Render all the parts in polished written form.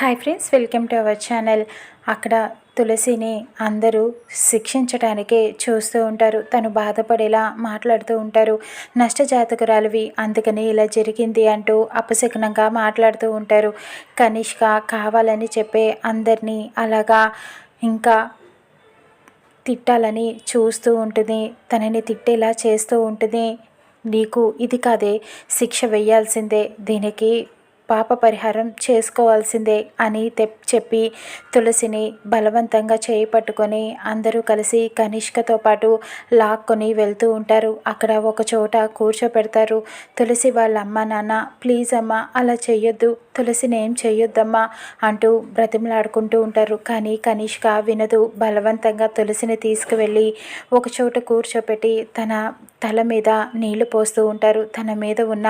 Hi friends, welcome to our channel. అక్కడ తులసిని అందరూ శిక్షించడానికే చూస్తూ ఉంటారు. తను బాధపడేలా మాట్లాడుతూ ఉంటారు. నష్టజాతకురాలివి, అందుకని ఇలా జరిగింది అంటూ అపశకునంగా మాట్లాడుతూ ఉంటారు. కనిష్క కావాలని చెప్పే అందరినీ అలాగా ఇంకా తిట్టాలని చూస్తూ ఉంటుంది. తనని తిట్టేలా చేస్తూ ఉంటుంది. నీకు ఇది కాదే, శిక్ష వేయాల్సిందే, దీనికి పాప పరిహారం చేసుకోవాల్సిందే అని చెప్పి తులసిని బలవంతంగా చేయి పట్టుకొని అందరూ కలిసి కనిష్కతో పాటు లాక్కొని వెళ్తూ ఉంటారు. అక్కడ ఒక చోట కూర్చోపెడతారు. తులసి వాళ్ళ అమ్మ నాన్న, ప్లీజ్ అమ్మా అలా చెయ్యొద్దు, తులసిని ఏం చెయ్యొద్దమ్మా అంటూ బ్రతిమలాడుకుంటూ ఉంటారు. కానీ కనిష్క వినదు. బలవంతంగా తులసిని తీసుకువెళ్ళి ఒక చోట కూర్చోపెట్టి తన తల మీద నీళ్లు పోస్తూ ఉంటారు. తన మీద ఉన్న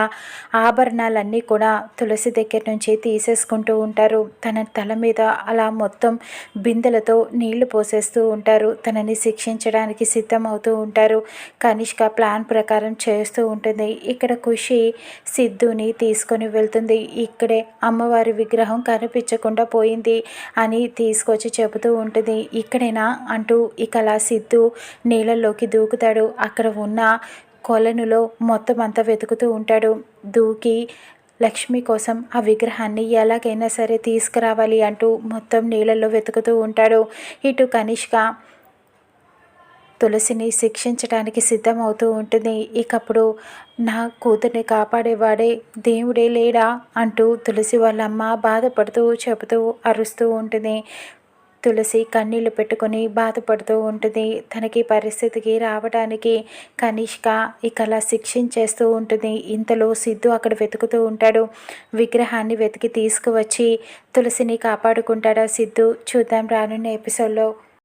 ఆభరణాలన్నీ కూడా తులసి దగ్గర నుంచి తీసేసుకుంటూ ఉంటారు. తన తల మీద అలా మొత్తం బిందెలతో నీళ్లు పోసేస్తూ ఉంటారు. తనని శిక్షించడానికి సిద్ధమవుతూ ఉంటారు. కనిష్క ప్లాన్ ప్రకారం చేస్తూ ఉంటుంది. ఇక్కడ ఖుషి సిద్ధుని తీసుకొని వెళ్తుంది. ఇక్కడే అమ్మవారి విగ్రహం కనిపించకుండా పోయింది అని తీసుకొచ్చి చెబుతూ ఉంటుంది. ఇక్కడేనా అంటూ ఇకలా సిద్ధు నీళ్ళల్లోకి దూకుతాడు. అక్కడ ఉన్న కొలనులో మొత్తం అంతా వెతుకుతూ ఉంటాడు. దూకి లక్ష్మి కోసం ఆ విగ్రహాన్ని ఎలాగైనా సరే తీసుకురావాలి అంటూ మొత్తం నీళ్ళల్లో వెతుకుతూ ఉంటాడు. ఇటు కనిష్క తులసిని శిక్షించడానికి సిద్ధమవుతూ ఉంటుంది. ఇకప్పుడు నా కూతుర్ని కాపాడేవాడే దేవుడే లేడా అంటూ తులసి వాళ్ళమ్మ బాధపడుతూ చెబుతూ అరుస్తూ ఉంటుంది. తులసి కన్నీళ్లు పెట్టుకొని బాధపడుతూ ఉంటుంది. తనకి పరిస్థితికి రావడానికి కనిష్క ఇకలా శిక్షించేస్తూ ఉంటుంది. ఇంతలో సిద్ధు అక్కడ వెతుకుతూ ఉంటాడు. విగ్రహాన్ని వెతికి తీసుకువచ్చి తులసిని కాపాడుకుంటాడా సిద్ధు? చూద్దాం రానున్న ఎపిసోడ్లో.